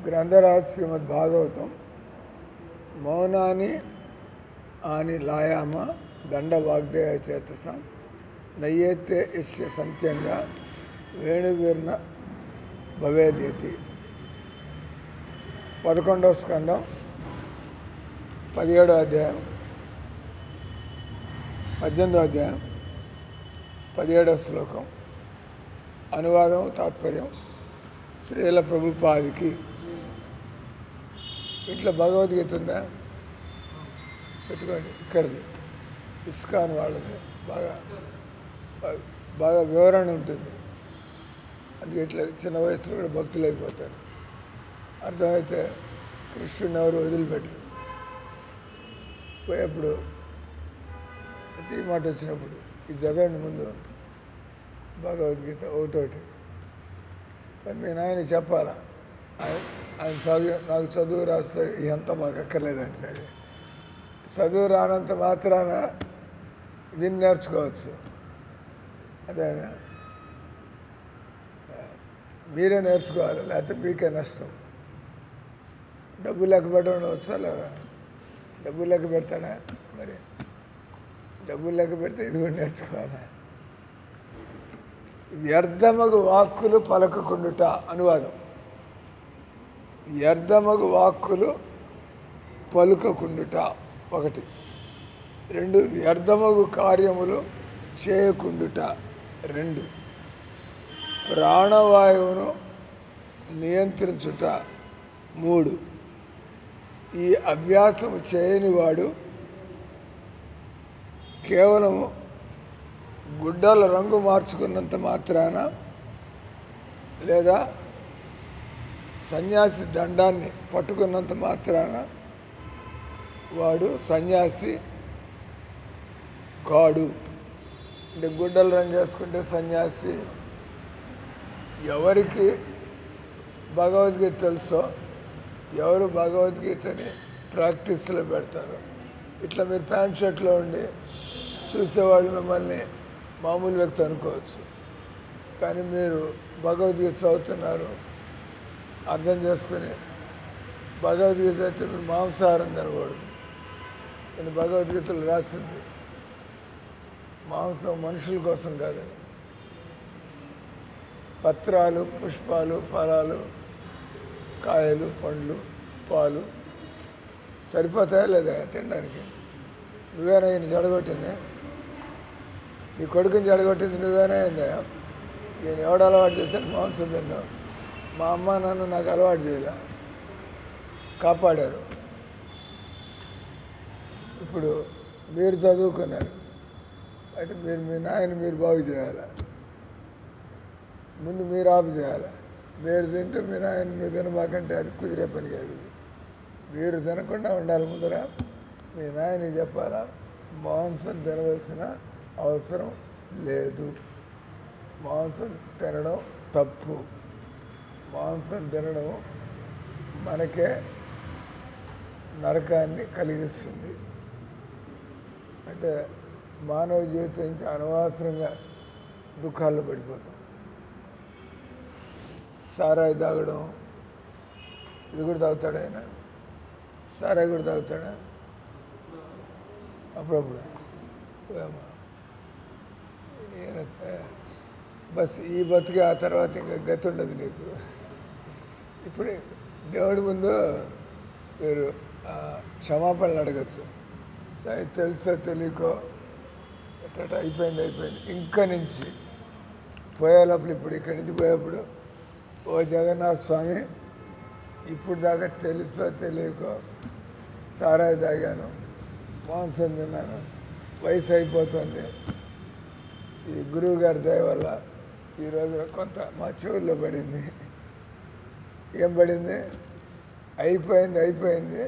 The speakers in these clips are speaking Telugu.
గ్రంథరాజ్ శ్రీమద్ భాగవతం మౌనాని ఆని లాయామ దండ వాగ్దేయ చేతసం నయ్యేతే ఇష్య సంత్యంగా వేణువీర్ణ భవేదేతి 11వ స్కందం 17వ అధ్యాయం 18వ అధ్యాయం 17వ శ్లోకం అనువాదం తాత్పర్యం శ్రీల ప్రభుపాదికి. ఇట్లా భగవద్గీత ఉందా పెట్టుకోండి, ఇక్కడిది ఇస్కాన్ వాళ్ళది బాగా బాగా వివరణ ఉంటుంది. అందుకే ఇట్లా చిన్న వయసులో కూడా భక్తులు అయిపోతారు. అర్థమైతే కృష్ణుని ఎవరు వదిలిపెట్టరు. పోయేప్పుడు ప్రతి మాట వచ్చినప్పుడు ఈ చదవండి ముందు భగవద్గీత ఒకటోటి. కానీ మీ నాయన చెప్పాలా, ఆయన చదువు నాకు చదువు రాస్తే ఎంత మాకు అక్కర్లేదంటున్నాడు. చదువు రానంత మాత్రాన విని నేర్చుకోవచ్చు. అదేనా మీరే నేర్చుకోవాలి, లేకపోతే మీకే నష్టం. డబ్బు లెక్క పెట్టడం వచ్చా లేదా? డబ్బు లెక్క పెడతాడా? మరి డబ్బులు లెక్క పెడితే ఇది కూడా నేర్చుకోవాలా? వ్యర్థమగు వాక్కులు పలకకుండుట. అనువాదం: వ్యర్థమగు వాక్కులు పలుకకుండుట 1. 2 వ్యర్థమగు కార్యములు చేయకుండుట 2 ప్రాణవాయువును నియంత్రించుట 3 ఈ అభ్యాసము చేయనివాడు కేవలము గుడ్డల రంగు మార్చుకున్నంత మాత్రాన లేదా సన్యాసి దండాన్ని పట్టుకున్నంత మాత్రాన వాడు సన్యాసి కాడు. అంటే గుడ్డల రంగు వేసుకుంటే సన్యాసి. ఎవరికి భగవద్గీత తెలుసో, ఎవరు భగవద్గీతని ప్రాక్టీస్లో పెడతారో, ఇట్లా మీరు ప్యాంట్ షర్ట్లో ఉండి చూసేవాళ్ళు మిమ్మల్ని మామూలు వ్యక్తి అనుకోవచ్చు. కానీ మీరు భగవద్గీత చదువుతున్నారు, అర్థం చేసుకుని భగవద్గీత అయితే మీరు మాంసాహారం తినకూడదు. నేను భగవద్గీతలో రాసింది మాంసం మనుషుల కోసం కాదని. పత్రాలు, పుష్పాలు, ఫలాలు, కాయలు, పండ్లు, పాలు సరిపోతాయా లేదా తినడానికి? నువ్వేనా ఈయన చెడగొట్టింది? నీ కొడుకుని చెడగొట్టింది నువ్వేనా అయిందా? నేను ఎవడు అలవాటు చేశాను మాంసం తిన్నావు? మా అమ్మ నాన్న నాకు అలవాటు చేయలే, కాపాడారు. ఇప్పుడు మీరు చదువుకున్నారు అంటే మీరు మీ నాయన మీరు బాగు చేయాలి. ముందు మీరు ఆపు చేయాలి. మీరు తింటే మీ నాయన మీరు తినబాకంటే అది కుదిరే పని కాదు. మీరు తినకుండా ఉండాలి. ముందర మీ నాయనకి చెప్పాలా, మాంసం తినవలసిన అవసరం లేదు, మాంసం తినడం తప్పు, మాంసం తినడం మనకే నరకాన్ని కలిగిస్తుంది. అంటే మానవ జీవితం నుంచి అనవసరంగా దుఃఖాల్లో పడిపోతాం. సారాయి తాగడం, ఇది కూడా తాగుతాడు ఆయన. సారాయి కూడా తాగుతాడా? అప్పుడప్పుడు బస్ ఈ బతుకి, ఆ తర్వాత ఇంకా గతి ఉండదు నీకు. ఇప్పుడే దేవుడి ముందు మీరు క్షమాపణలు అడగచ్చు. సరే తెలుసో తెలియకో ఎట్ట అయిపోయింది. ఇంకా నుంచి పోయేటప్పుడు, ఇప్పుడు ఇక్కడి నుంచి పోయేప్పుడు, ఓ జగన్నాథ స్వామి, ఇప్పుడు దాకా తెలుసో తెలియకో సారాయి తాగాను, మాంసం తిన్నాను, వయసు అయిపోతుంది. ఈ గురువు గారి దయ వల్ల ఈరోజు కొంత మా చెవుల్లో పడింది. ఏం పడింది? అయిపోయింది.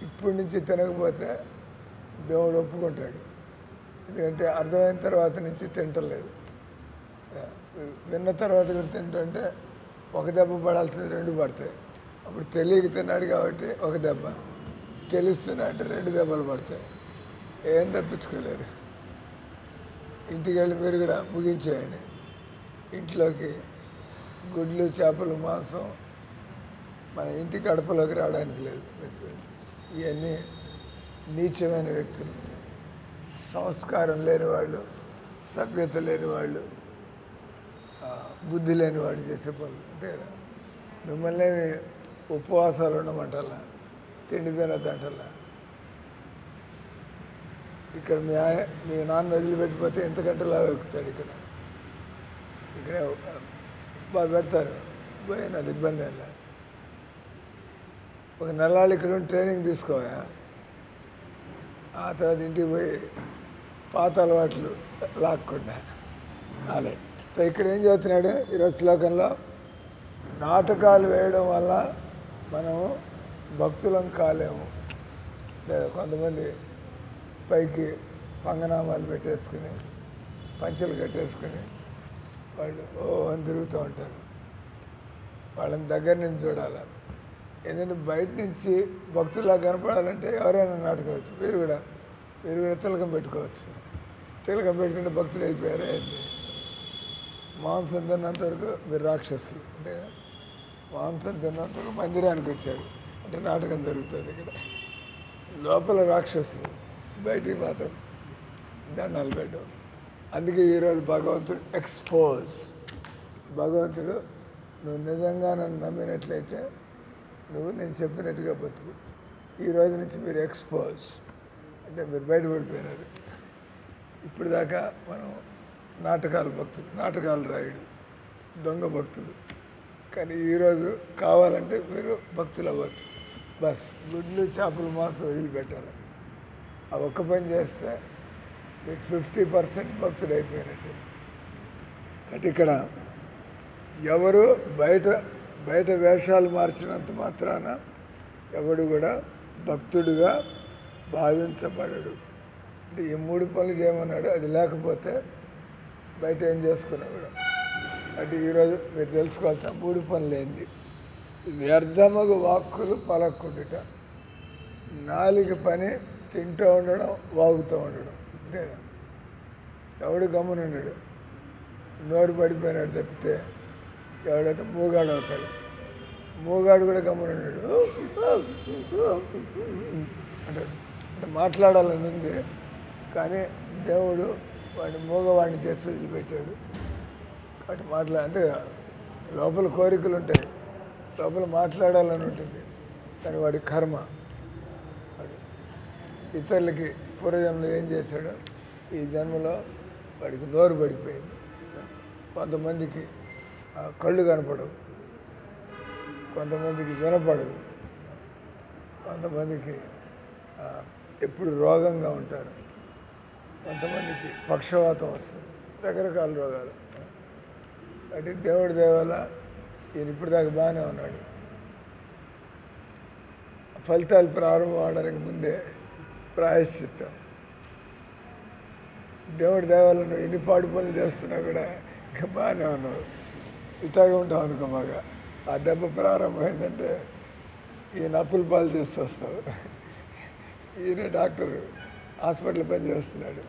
ఇప్పటి నుంచి తినకపోతే దేవుడు ఒప్పుకుంటాడు. ఎందుకంటే అర్థమైన తర్వాత నుంచి తింటలేదు. విన్న తర్వాత కూడా తింటుంటే ఒక దెబ్బ పడాల్సింది 2 పడతాయి. అప్పుడు తెలియక తిన్నాడు కాబట్టి ఒక దెబ్బ, తెలుస్తున్నా అంటే 2 దెబ్బలు పడతాయి. ఏం తప్పించుకోలేదు. ఇంటికి వెళ్ళి మీరు కూడా ముగించేయండి. ఇంట్లోకి గుడ్లు, చేపలు, మాంసం మన ఇంటి గడపలోకి రావడానికి లేదు. ఇవన్నీ నీచమైన వ్యక్తులు, సంస్కారం లేని వాళ్ళు, సభ్యత లేని వాళ్ళు, బుద్ధి లేని వాడు చేసే పనులు అంతే కదా. మిమ్మల్ని ఉపవాసాలు ఉండమంటల్లా, తిండి తినద్దంటల్లా. ఇక్కడ మీ నాన్న వదిలిపెట్టిపోతే ఎంత గంటలా ఎక్కుతాడు. ఇక్కడే బాగా పెడతారు, పోయినా ఇబ్బంది ఏం లేదు. ఒక నెలలు ఇక్కడ ట్రైనింగ్ తీసుకోవా, ఆ తర్వాత ఇంటికి పోయి పాత అలవాట్లు లాక్కుండా అలా. ఇక్కడ ఏం చేస్తున్నాడు ఈరోజు శ్లోకంలో, నాటకాలు వేయడం వల్ల మనము భక్తులం కాలేము. లేదా కొంతమంది పైకి పంగనామాలు పెట్టేసుకుని పంచెలు కట్టేసుకుని వాళ్ళు అని తిరుగుతూ ఉంటారు. వాళ్ళని దగ్గర నుంచి చూడాలి. ఎందుకంటే బయట నుంచి భక్తులా కనపడాలంటే ఎవరైనా నాటుకోవచ్చు. మీరు కూడా తిలకం పెట్టుకోవచ్చు. తిలకం పెట్టుకుంటే భక్తులు అయిపోయారు. అయింది. మాంసం తిన్నంత వరకు మీరు రాక్షసులు. అంటే మాంసం తిన్నంత వరకు మందిరానికి వచ్చారు అంటే నాటకం జరుగుతుంది. ఇక్కడ లోపల రాక్షసులు, బయటికి మాత్రం దండాలు పెట్టడం. అందుకే ఈరోజు భగవంతుడు ఎక్స్పోజ్. భగవంతుడు నువ్వు నిజంగా నన్ను నమ్మినట్లయితే నువ్వు నేను చెప్పినట్టుగా బతుకు. ఈ రోజు నుంచి మీరు ఎక్స్పోజ్ అంటే మీరు బయటపడిపోయినారు. ఇప్పుడు దాకా మనం నాటకాలు భక్తులు, నాటకాలు రాయుడు, దొంగ భక్తులు. కానీ ఈరోజు కావాలంటే మీరు భక్తులు అవ్వచ్చు. బస్ గుడ్లు చేపలు మాత్రం వదిలిపెట్టాలి. ఆ ఒక్క పని చేస్తే మీరు 50% భక్తులు అయిపోయినట్టు. అంటే ఇక్కడ ఎవరు బయట వేషాలు మార్చినంత మాత్రాన ఎవడు కూడా భక్తుడిగా భావించబడడు. అంటే ఈ 3 పనులు చేయమన్నాడు. అది లేకపోతే బయట ఏం చేసుకున్నా కూడా. అంటే ఈరోజు మీరు తెలుసుకోవాల్సిన 3 పనులు ఏంది? వ్యర్థమగు వాక్కులు పలక్కుండుట, నాలుక పని తింటూ ఉండడం, వాగుతూ ఉండడం. అంతేనా? ఎవడు గమ్మునున్నాడు, నోరు పడిపోయినాడు తప్పితే ఎవడైతే మూగాడు అవుతాడు. మూగాడు కూడా గమ్మునున్నాడు అంటే మాట్లాడాలని ఉంది. కానీ దేవుడు వాడిని మూగవాడిని చేసి వదిలిపెట్టాడు. కాబట్టి అంటే లోపల కోరికలు ఉంటాయి, లోపల మాట్లాడాలని ఉంటుంది. కానీ వాడి కర్మ. ఇతరులకి పూర్వజన్మలో ఏం చేశాడో ఈ జన్మలో వాడికి నోరు పడిపోయింది. కొంతమందికి కళ్ళు కనపడవు, కొంతమందికి వినపడదు, కొంతమందికి ఎప్పుడు రోగంగా ఉంటారు, కొంతమందికి పక్షవాతం వస్తుంది, రకరకాల రోగాలు. అంటే దేవుడి దేవాల ఈయన ఇప్పుడు దాకా బాగానే ఉన్నాడు. ఫలితాలు ప్రారంభం అవడానికి ముందే ప్రాయశ్చిత్తం. దేవుడి దేవాల నువ్వు ఎన్ని పాడు పనులు చేస్తున్నా కూడా ఇంకా బాగానే ఉన్నావు. ఇట్లాగే ఉంటావు అనుకో. మాగా ఆ దెబ్బ ప్రారంభమైందంటే ఈయన అప్పుల పాలు చేస్తూ వస్తావు. ఈయన డాక్టర్ హాస్పిటల్ పని చేస్తున్నాడు.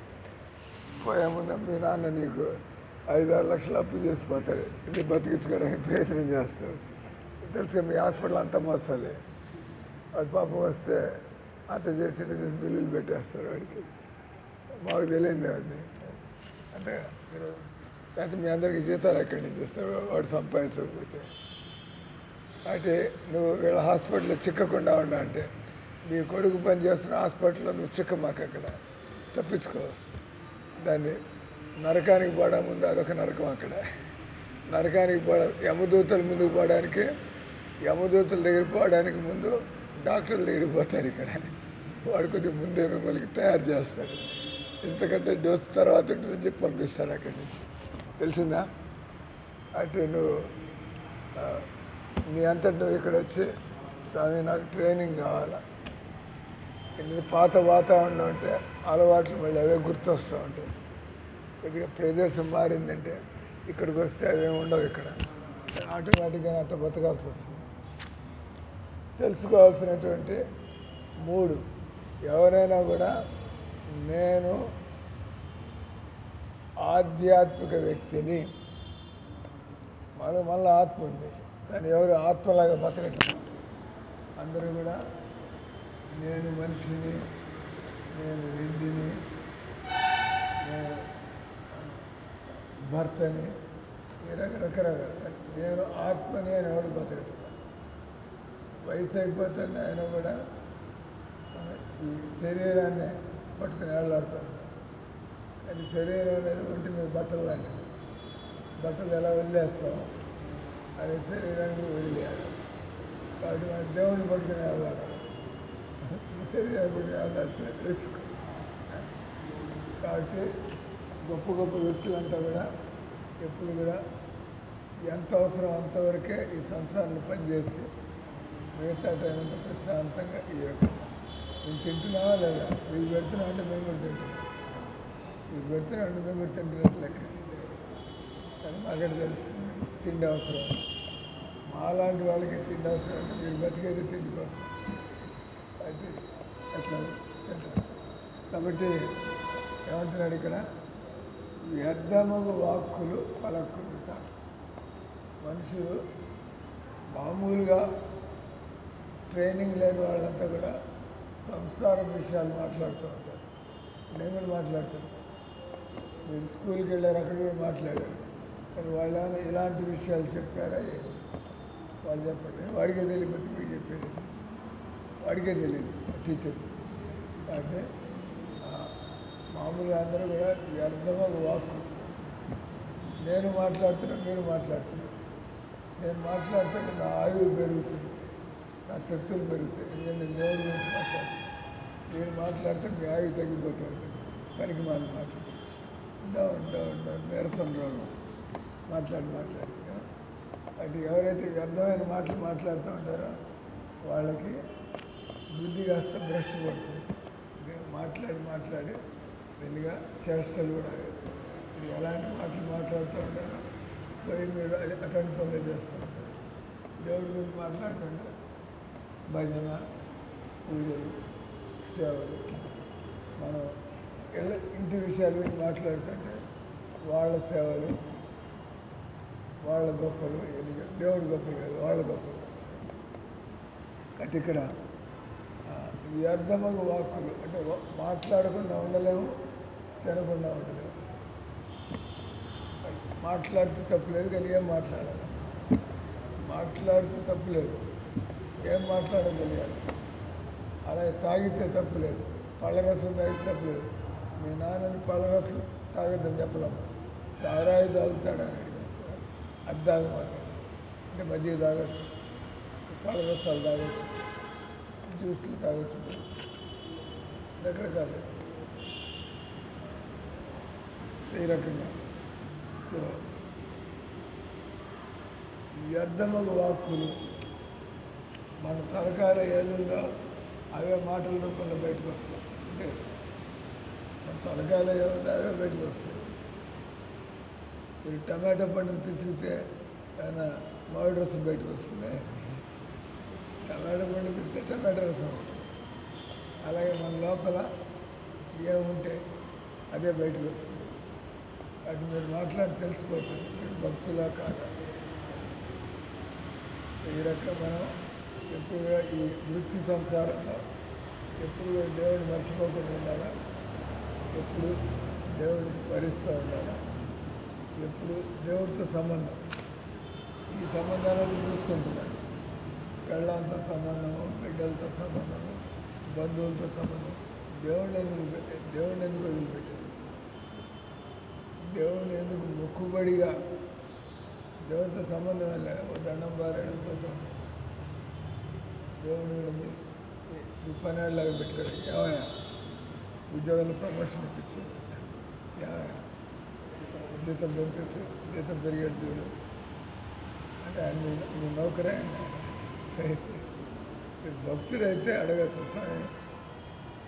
పోయే ముందు మీ నాన్న నీకు 5-6 లక్షలు అప్పు చేసిపోతాడు. ఇది బతికించుకోవడానికి ప్రయత్నం చేస్తావు. తెలుసు మీ హాస్పిటల్ అంతా మోసాలి. వాడి పాపం వస్తే అట్ట చేసి బిల్లులు పెట్టేస్తారు వాడికి. మాకు తెలియదు అది. అంటే మీరు లేకపోతే మీ అందరికీ జీతాలు ఎక్కడి నుంచి ఇస్తాడు వాడు సంపాదించకపోతే. అంటే నువ్వు వీళ్ళ హాస్పిటల్లో చిక్కకుండా ఉండా అంటే మీ కొడుకు పని చేస్తున్న హాస్పిటల్లో నువ్వు చిక్కమాక అక్కడ తప్పించుకో. దాన్ని నరకానికి పోవడం ముందు అదొక నరకం. అక్కడ నరకానికి పోవడం యమదూతల ముందుకు పోవడానికి, యమదూతల దగ్గర పోవడానికి ముందు డాక్టర్ల దగ్గరికి పోతారు. ఇక్కడ వాడు కొద్దిగా ముందే మిమ్మల్ని తయారు చేస్తాడు. ఇంతకంటే డోస్ తర్వాత ఉంటుందని చెప్పి పంపిస్తాడు అక్కడి నుంచి. తెలిసిందా? అంటే నువ్వు నీ అంతటి నువ్వు ఇక్కడ వచ్చి స్వామి నాకు ట్రైనింగ్ కావాలా, పాత వాతావరణం ఉంటే అలవాట్లు మళ్ళీ అవే గుర్తొస్తూ ఉంటాయి. కొద్దిగా ప్రదేశం మారిందంటే ఇక్కడికి వస్తే అవేమి ఉండవు. ఇక్కడ ఆటోమేటిక్గా అట్ట బతకాల్సి వస్తుంది. తెలుసుకోవాల్సినటువంటి 3, ఎవరైనా కూడా నేను ఆధ్యాత్మిక వ్యక్తిని, మళ్ళీ ఆత్మ ఉంది కానీ ఎవరు ఆత్మలాగా బతకట్లేదు. అందరూ కూడా నేను మనిషిని, నేను రెడ్డిని, నేను భర్తని, ఈ రకరకాల నేను ఆత్మని అని ఎవడు బతకట్లా. వయసు అయిపోతుంది, ఆయన కూడా ఈ శరీరాన్ని పట్టుకుని వేలాడుతున్నాడు. కానీ శరీరం అనేది ఒంటి మీద బట్టలు లాంటిది. బట్టలు ఎలా వదిలేస్తాం అదే శరీరాన్ని వదిలేయాలి. కాబట్టి మనం దేవుడిని పట్టుకుని వేలాడాలి. ఈ శరీరాన్ని పట్టుకుని వేలాడితే రిస్క్. కాబట్టి గొప్ప గొప్ప వ్యక్తులంతా కూడా ఎప్పుడు కూడా ఎంత అవసరం అంతవరకే ఈ సంసారంలో పనిచేసి మిగతా టైం అంతా ప్రశాంతంగా ఈ రకంగా నేను తింటున్నావా లేదా, మీకు పెడుతున్నా అంటే మేము కూడా తింటున్నాం, మీకు పెడుతున్నా అంటే మేము కూడా తింటున్నట్టు లెక్క. కానీ మాకైతే తెలుస్తుంది తిండి అవసరం. మాలాంటి వాళ్ళకి తిండి అవసరం అంటే మీరు బతికేది తిండి కోసం, అయితే అట్లా తింటారు. కాబట్టి ఏమంటున్నాడు ఇక్కడ, వ్యర్థమగు వాక్కులు పలకుండుట. మనుషులు మామూలుగా ట్రైనింగ్ లేని వాళ్ళంతా కూడా సంసార విషయాలు మాట్లాడుతూ ఉంటారు. నేను కూడా మాట్లాడుతున్నాను. మీరు స్కూల్కి వెళ్ళారు, అక్కడ కూడా మాట్లాడారు. కానీ వాళ్ళు ఇలాంటి విషయాలు చెప్పారా ఏంటి, వాళ్ళు చెప్పండి. వాడికే తెలియకపోతే మీకు చెప్పేది వాడికే తెలియదు టీచర్. అంటే మామూలుగా అందరూ కూడా వ్యర్థమగ వాక్కు. నేను మాట్లాడుతున్నా, మీరు మాట్లాడుతున్నా. నేను మాట్లాడుతుంటే నా ఆయువు పెరుగుతుంది, నా శక్తులు పెరుగుతాయి. ఎందుకంటే నేను దేవుడి గురించి మాట్లాడుతున్నాను. మీరు మాట్లాడితే మీ ఆయువు తగ్గిపోతూ ఉంటుంది. పనికి మాలు మాట్లాడు నీరసం రోగం మాట్లాడి అంటే ఎవరైతే వ్యర్థమైన మాటలు మాట్లాడుతూ ఉంటారో వాళ్ళకి బుద్ధి కాస్త భ్రష్టు పడుతుంది. మాట్లాడి వెళ్ళిగా చేష్టలు కూడా మీరు ఎలాంటి మాటలు మాట్లాడుతూ ఉంటారో పోయి మీరు అటెండ్ పనులు చేస్తూ ఉంటారు. దేవుడి గురించి మాట్లాడుతుంటే భజన, పూజలు, సేవలు, మనం ఇంటి విషయాల గురించి మాట్లాడుతుంటే వాళ్ళ సేవలు, వాళ్ళ గొప్పలు, దేవుడి గొప్పలు కాదు, వాళ్ళ గొప్పలు. అంటే ఇక్కడ వ్యర్థమగు వాక్కులు అంటే మాట్లాడకుండా ఉండలేము, తినకుండా ఉండలేము. మాట్లాడితే తప్పులేదు, కానీ ఏం మాట్లాడాలి. మాట్లాడితే తప్పులేదు, ఏం మాట్లాడగలిగాలి. అలాగే తాగితే తప్పులేదు, పళ్ళరసం తాగితే తప్పులేదు. మీ నాన్నని పళ్ళరసం తాగద్దని చెప్పలేము. సారాయి తాగుతాడని అడిగాను, అది తాగమాట. అంటే మజ్జిగ తాగొచ్చు, పళ్ళరసాలు తాగొచ్చు, జ్యూసులు తాగొచ్చు, రకరకాలు ఈ రకంగా. వ్యర్థమగు వాక్కులు మన తలకాయలో ఏదుందో అవే మాటల రూపంలో బయటకు వస్తాయి. అంటే మన తలకాయలో ఏముందో అవే బయటకు వస్తాయి. మీరు టమాటో పండును పిసిగితే ఏమైనా మామిడి రసం బయటకు వస్తుంది, టమాటో పండు పిసిగితే టమాటో రసం వస్తుంది. అలాగే మన లోపల ఏముంటే అదే బయటకు వస్తుంది. అది మీరు మాట్లాడి తెలిసిపోతుంది మీరు భక్తులా కాదా. ఈ రకంగా మనం ఎప్పుడుగా ఈ వృత్తి సంసారంలో ఎప్పుడు దేవుడిని మర్చిపోకుండా ఉండాలా, ఎప్పుడు దేవుడిని స్మరిస్తూ ఉండాలా, ఎప్పుడు దేవుడితో సంబంధం. ఈ సంబంధాలను చూసుకుంటున్నాడు. కళ్ళంతో సంబంధము, బిడ్డలతో సంబంధము, బంధువులతో సంబంధం. దేవుడిని ఎందుకు వదిలిపెట్టారు? దేవుడిని ఎందుకు మొక్కుబడిగా దేవుడితో సంబంధం వెళ్ళా దండం బాగా వెళ్ళిపోతాం. దేవుడు మీ పనేళ్ళలాగా పెట్టుకోండి. ఏమయ్యా ఉద్యోగంలో ప్రమోషన్ ఇప్పించు, ఏమయ్యా జీతం పెంచు, జీతం పెరిగేది చూడు అంటే ఆయన మీ నౌకరే. మీరు భక్తులైతే అడగచ్చు, స్వామి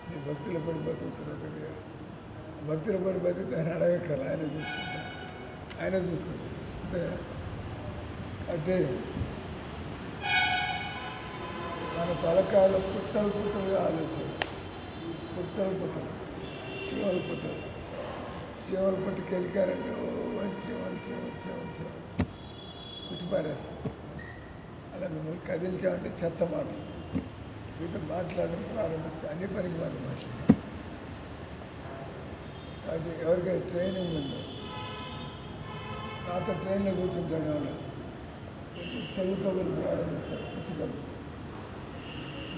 నీ భక్తులు పడి బతుకుతున్నారు. భక్తులు పడి బతికితే ఆయన అడగక్కర్ల, ఆయన చూసుకుంటారు. అంటే మన తలకాయలు పుట్టలుగా ఆలోచన, పుట్టలు చీమలు పుట్టుకు వెళ్ళికారంటే చీమలు కుట్టిపారేస్తాం. అలా మిమ్మల్ని కదిల్చామంటే చెత్త మాటలు మీతో మాట్లాడడం ప్రారంభిస్తే అన్ని పనికి మనం మాట్లాడాలి. కాబట్టి ఎవరికైతే ట్రైనింగ్ ఉందో నాతో ట్రైన్లో కూర్చుంటాడు వాడు సెల్ కబుర్లు ప్రారంభిస్తాడు, పిచ్చి కబుర్లు.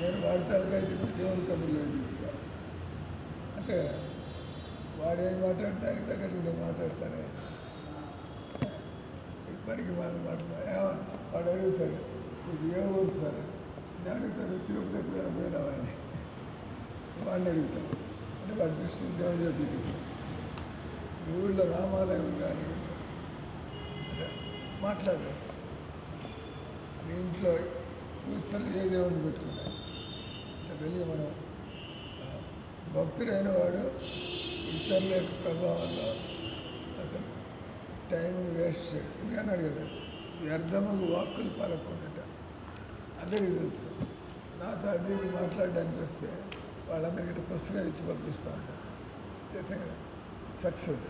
నేను వాడి తలకైతే దేవుని కబుర్లు చెప్తా. అంటే వాడేం మాట్లాడటానికి తగ్గట్టు నేను మాట్లాడతానే పనికి మనం మాట్లాడ. వాడు అడుగుతాడు ఇది ఏ ఊరు సార్, నేను అడుగుతాడు తిరుపతి ఎప్పుడైనా పోయినావా అని. వాడిని అడుగుతాడు అంటే వాడి దృష్టి దేవుడు చెప్పి మీ ఊళ్ళో రామాలయం ఉందా అని అంటే మాట్లాడాడు. మీ ఇంట్లో పుస్తలు ఏ దేవుడిని పెట్టుకున్నారు అంటే వెళ్ళి మనం భక్తుడైన వాడు ఇతరుల యొక్క ప్రభావంలో అతను టైంని వేస్ట్ చేయడు. ఎందుకన్నాడు కదా వ్యర్థముకు వాక్కులు పలకుండట. అందరికీ తెలుసు. నాతో అది మాట్లాడడానికి వస్తే వాళ్ళందరికీ పుస్తకాలు ఇచ్చి పంపిస్తూ ఉంటారు. చేస్తాం కదా సక్సెస్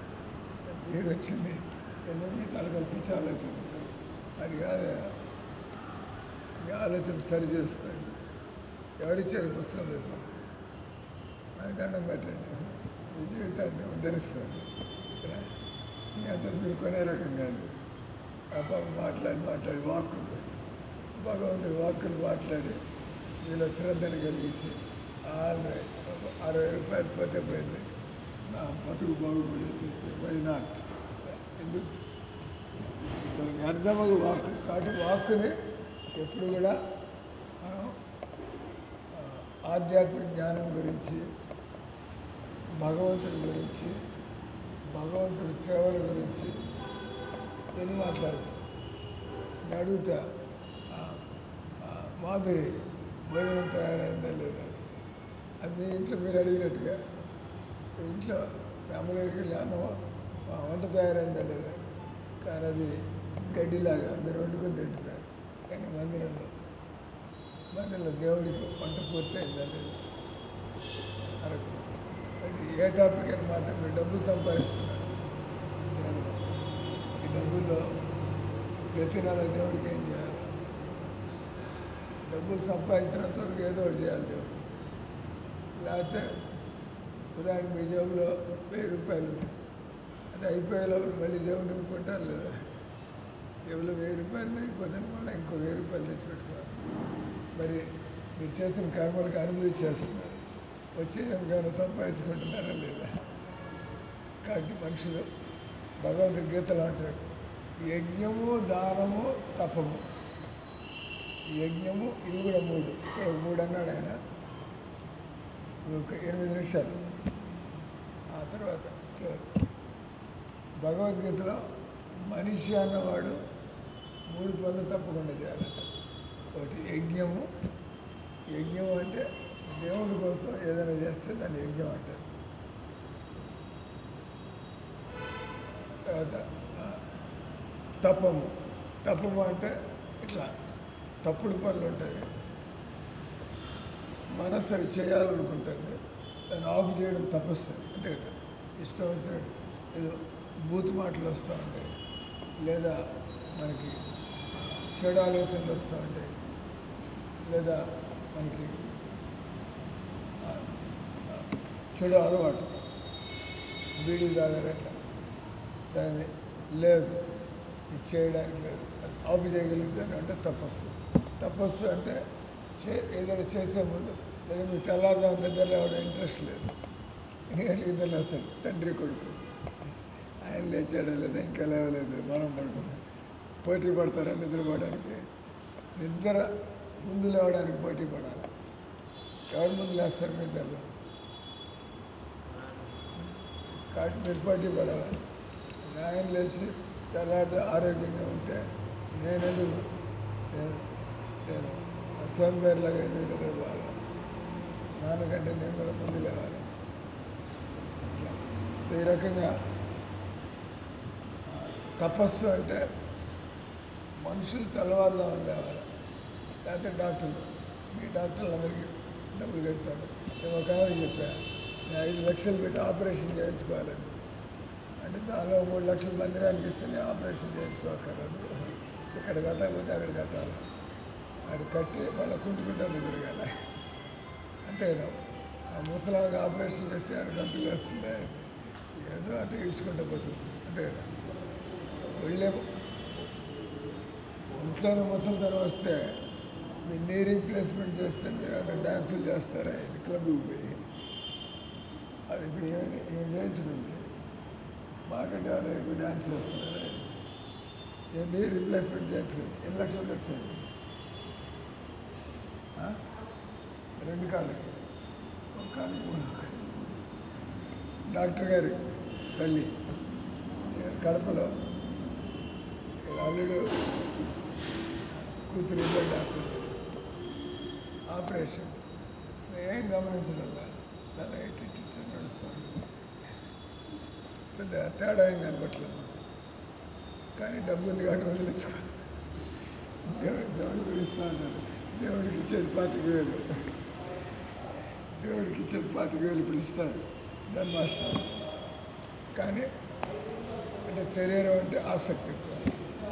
మీరు వచ్చింది ఎందుకు మీ తల కల్పించి ఆలోచన ఉంటుంది. అది కాదు, మీ ఆలోచన సరి చేసుకోండి. ఎవరిచ్చారు పుస్తకం మీకు అది దండం పెట్టండి, మీ జీవితాన్ని ఉద్ధరిస్తుంది. మీ అందరూ మీరు కొనే రకం కాదు. ఆ బాబు మాట్లాడి వాక్కులు భగవంతుడి వాక్కులు మాట్లాడి మీలో శ్రద్ధను కలిగించి 60 రూపాయలు పోతే పోయింది, నా బతుకు బాగుపడింది. Why not? ఎందుకు వ్యర్థమగు వాక్కు. కాబట్టి వాక్కుని ఎప్పుడు కూడా మనం ఆధ్యాత్మిక జ్ఞానం గురించి, భగవంతుడి గురించి, భగవంతుడి సేవల గురించి నేను మాట్లాడచ్చు. నేను అడుగుతా మాధురి భోజనం తయారైందా లేదా? అది మీ ఇంట్లో మీరు అడిగినట్టుగా మీ ఇంట్లో మీ అమ్మ దగ్గరికి వెళ్ళి అన్నం వంట తయారైందా లేదా? కానీ అది గడ్డిలాగా మీరు వండుకొని తింటున్నారు. కానీ మందిరంలో దేవుడికి వంట పూర్తి అయిందా లేదా అరకు. అంటే ఏ టాపిక్ అనమాట, మీరు డబ్బులు సంపాదిస్తున్నారు. నేను ఈ డబ్బుల్లో ప్రతి నెల దేవుడికి ఏం చేయాలి? డబ్బులు సంపాదించినంత వరకు ఏదో ఒకటి చేయాలి దేవుడు. లేకపోతే ఉదాహరణకు మీ జేబులో 1000 రూపాయలు ఉంది, అది అయిపోయే లోపల మళ్ళీ జేబు నింపుకుంటారు లేదా? జేబులో 1000 రూపాయలు అయిపోతుంది, మళ్ళీ ఇంకో 1000 రూపాయలు తెచ్చి పెట్టుకోవాలి. మరి మీరు చేసిన కర్మలకు అనుభవించేస్తున్నారు, వచ్చే జన్మకైనా సంపాదించుకుంటున్నారా లేదా? కాబట్టి మనుషులు భగవంతుడి గీతలు అంటాడు యజ్ఞము, దానము, తపము. ఈ యజ్ఞము ఇవి కూడా 3, ఇక్కడ 3 అన్నాడు ఆయన. 8 నిమిషాలు ఆ తర్వాత క్లోజ్. భగవద్గీతలో మనిషి అన్నవాడు 3 పనులు తప్పకుండా చేయాలంట. ఒకటి యజ్ఞము. యజ్ఞము అంటే దేవుడి కోసం ఏదైనా చేస్తే దాన్ని యజ్ఞం అంటారు. తర్వాత తపము. తపము అంటే ఇట్లా తప్పుడు పనులు ఉంటాయి, మనసు అవి చేయాలనుకుంటుంది, దాన్ని ఆపు చేయడం తపస్సు. అంతే కదా, ఇష్టం వచ్చినట్టు ఏదో బూత్ మాటలు వస్తూ ఉంటాయి, లేదా మనకి చెడు ఆలోచనలు వస్తూ ఉంటాయి, లేదా మనకి చెడు అలవాటు బీడీ తాగారట్లా, దాన్ని లేదు ఇది చేయడానికి లేదు, ఆపు చేయగలుగుతాను అంటే తపస్సు. తపస్సు అంటే ఏదైనా చేసే ముందు లేదా మీకు తెల్లారుదాం నిద్ర లేవడం ఇంట్రెస్ట్ లేదు, ఎందుకంటే ఇద్దరు అసలు తండ్రి కొడుకు ఆయన లేచాడా లేదా ఇంకా లేవలేదు, మనం పడుకున్నాం. పోటీ పడతారా నిద్రపోవడానికి? నిద్ర ముందు లేవడానికి పోటీ పడాలి. ఎవరి ముందు లేస్తారు మీ ఇద్దరులో? కాబట్టి మీరు పోటీ పడాలి. ఆయన లేచి తెల్లారితో ఆరోగ్యంగా ఉంటే నేను సోంబేర్లాగా ఎందుకు నిద్రపోవాలి? నాన్నకంటే నేను కూడా ముందు లేవాలి. ఇట్లా ఈ రకంగా తపస్సు అంటే మనుషులు తెల్లవారుదామని లేవాలి. లేకపోతే డాక్టర్లు, మీ డాక్టర్లు అందరికీ డబ్బులు కడతాడు. నేను ఒక ఆమె చెప్పాను, నేను 5 లక్షలు పెట్టి ఆపరేషన్ చేయించుకోవాలని. అంటే దానిలో 3 లక్షలు మందిరానికి ఇస్తే నేను ఆపరేషన్ చేయించుకోగలరు. ఇక్కడ కట్టకపోతే అక్కడ కట్టాలి. కట్టి మళ్ళీ కుంటుకుంటా తిరగాలి అంతే కదా. ఆ ముసలాగా ఆపరేషన్ చేస్తే ఆయన గంతులు వేస్తుండే ఏదో అటు ఈడ్చుకుంటూ పోతుంది అంతే కదా. వెళ్ళే ఒంట్లోనే ముసలితనం వస్తే మీ నీ రీప్లేస్మెంట్ చేస్తే మీరు అక్కడ డ్యాన్సులు చేస్తారా ఇది క్లబ్కి పోయి. అది ఇప్పుడు ఏం చేయించుకుంది మాకంటే వాళ్ళు ఎక్కువ డ్యాన్స్ చేస్తున్నారా నీ రీప్లేస్మెంట్ చేయించుకుంది. ఎన్ని లక్షలు ఖర్చు రెండు కాళ్ళకి ఒక కాళ్ళకి డాక్టర్ గారి తల్లి కడపలో అల్లుడు కూతురు ఇద్దరు డాక్టర్ ఆపరేషన్ ఏం గమనించడంలా అలా ఇటు నడుస్తాడు. పెద్ద తేడా ఏం కనపట్లేదు కానీ డబ్బు ఉంది కాబట్టి వదిలించుకోవాలి. దేవుడికి పిలుస్తూ ఉంటారు. దేవుడికి ఇచ్చేది 25,000 దేవుడికి ఇచ్చేది 25,000 పిలుస్తారు జన్మాష్టమి. కానీ అంటే శరీరం అంటే ఆసక్తి ఎక్కువ.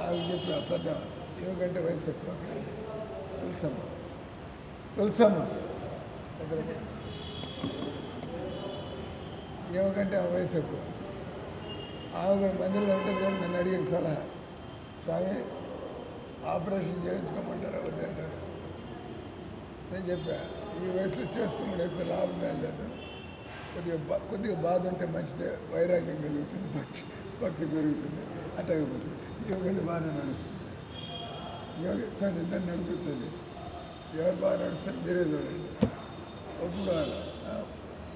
అవి చెప్పి పెద్ద ఏమికంటే వయసు ఎక్కువ అక్కడ తులసమ్మ ఏమికంటే ఆ వయసు ఎక్కువ. ఆమె మందిరంలో ఉంటుంది కానీ నన్ను అడిగిన సలహా స్వామి ఆపరేషన్ చేయించుకోమంటారా వద్దంటారు. నేను చెప్పా ఈ వయసులో చేసుకున్నాడు ఎక్కువ లాభం లేదు. కొద్దిగా బాధ ఉంటే మంచిదే, వైరాగ్యం కలుగుతుంది, భక్తి పెరుగుతుంది. అట్టకపోతుంది యోగండి బాగా నడుస్తుంది. యోగ సార్ ఇద్దరు నడిపించండి. ఎవరు బాగా నడుస్తారు మీరే చూడండి. ఒప్పుకోవాలి.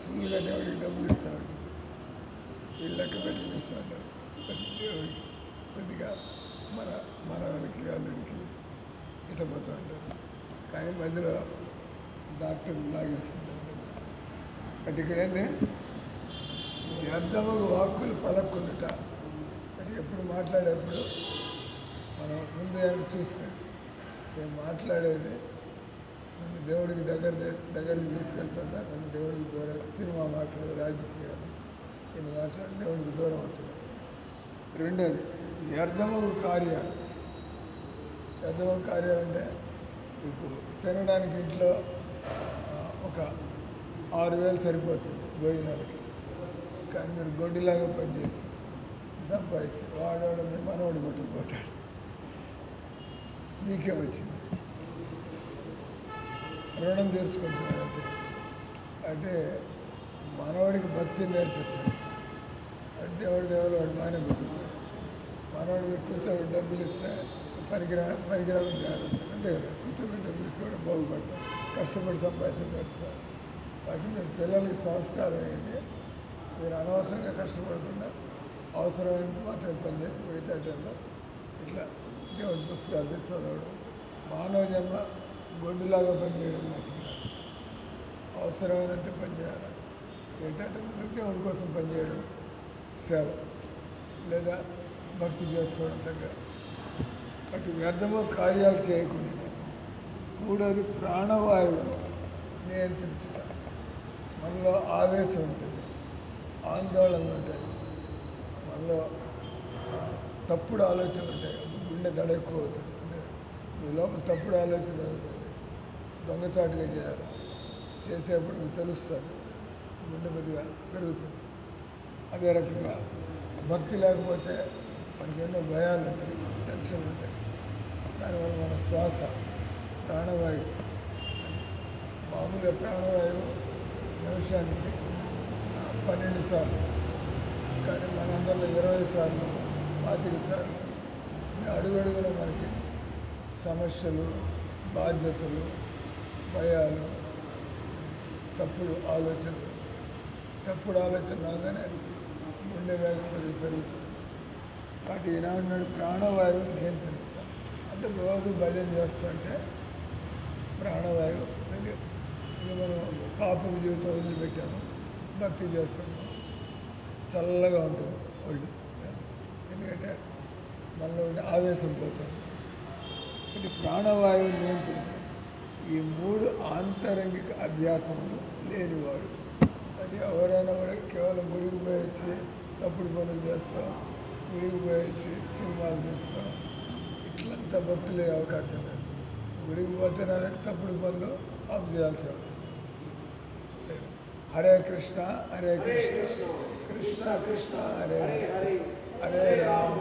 ఫుల్గా దేవుడికి డబ్బులు ఇస్తూ ఉంటారు, వీళ్ళు లెక్క పెట్టి ఇస్తూ ఉంటారు. దేవుడికి కొద్దిగా మన వాళ్ళకి అల్లుడికి ఇట్లా పోతూ ఉంటారు. కానీ మధ్యలో డాక్టర్ లాగేసుకుంటారు. అంటే ఇక్కడ ఏంటి వ్యర్థముగా వాక్కులు పలక్కుండుట. అంటే ఎప్పుడు మాట్లాడేప్పుడు మనం ముందు చూసుకోండి. నేను మాట్లాడేది నన్ను దేవుడికి దగ్గరికి తీసుకెళ్తుందా, నన్ను దేవుడికి దూరం. సినిమా మాటలు, రాజకీయాలు ఇది మాట్లాడి దేవుడికి దూరం అవుతుంది. రెండోది వ్యర్థముగా కార్యాలు. వ్యర్థముగా కార్యాలు అంటే మీకు తినడానికి ఇంట్లో ఒక 6,000 సరిపోతుంది భోజనాలకి. కానీ మీరు గొడ్డిలాగా పనిచేసి సంపాదించి వాడవాడు మీ మనవాడు కొట్టుకుపోతాడు. మీకే వచ్చింది రుణం తీర్చుకుంటున్నారంటే. అంటే మనవాడికి భక్తిని నేర్పించాలి. అంటే దేవుడు వాడు బాగానే బతుకుతాడు. మనవాడు మీరు కూర్చోబెట్టి డబ్బులు ఇస్తే పనికిరాకుండా తయారవుతాడు. అంతే కదా. కూర్చోబెట్టి డబ్బులు ఇస్తే కూడా బాగుపడతాం. కష్టపడి సంపాదించి నేర్చుకోవాలి. వాటిని మీరు పిల్లలకి సంస్కారం వేయండి. మీరు అనవసరంగా కష్టపడకుండా అవసరమైనంత మాత్రమే పనిచేసి మిగతా టైంలో ఇట్లా దేవుడి పుస్తకాలు తెచ్చి చదవడం. మానవ జన్మ గొడ్డులాగా పనిచేయడం కోసం అవసరమైనంత పనిచేయాలి. మిగతా టైంలో దేవుడి కోసం పనిచేయడం సేవ లేదా భక్తి చేసుకోవడం దగ్గర. అటు వ్యర్థమో కార్యాలు చేయకుండా. మూడోది ప్రాణవాయువును నియంత్రించుట. మనలో ఆవేశం ఉంటుంది, ఆందోళనలు ఉంటాయి, మనలో తప్పుడు ఆలోచనలు ఉంటాయి. గుండె దడ ఎక్కువ అవుతుంది. మీ లోపల తప్పుడు ఆలోచన అవుతుంది. దొంగచాటుగా చేయాలి. చేసేప్పుడు మీకు తెలుస్తుంది, గుండె కొద్దిగా పెరుగుతుంది. అదే రకంగా భక్తి లేకపోతే మనకి ఎన్నో భయాలు ఉంటాయి, టెన్షన్లు ఉంటాయి. దానివల్ల మన శ్వాస ప్రాణవాయువు మామూలుగా ప్రాణవాయువు నిమిషానికి 12 సార్లు, కానీ మనందరిలో 20 సార్లు 25 సార్లు. అడుగడుగులో మనకి సమస్యలు, బాధ్యతలు, భయాలు, తప్పుడు ఆలోచనలు రాగానే గుండె వేగం కొద్దిగా పెరుగుతుంది. కాబట్టి ఈనాడు ప్రాణవాయువు నియంత్రించడం అంటే రోజు భజన చేస్తుంటే ప్రాణవాయువు ఇది మనం పాపపు జీవితం వదిలిపెట్టాము, భక్తి చేసుకుంటాం, చల్లగా ఉంటుంది ఒళ్ళు. ఎందుకంటే మనలో ఉండే ఆవేశం పోతుంది. ఇది ప్రాణవాయువు నియంత్రించడం. ఈ 3 ఆంతరంగిక అభ్యాసములు లేనివాడు. అది ఎవరైనా కూడా కేవలం గుడికి పోయొచ్చి తప్పుడు పనులు చేస్తాం, గుడికి పోయొచ్చి సినిమాలు చూస్తాం, ఇట్లంతా భక్తులే అవకాశం లేదు. గుడికి పోతున్నారంటే తప్పుడు పనులు ఆఫ్ చేయాల్సి ఉంటుంది. హరే కృష్ణ కృష్ణ కృష్ణ హరే హరే హరే రామ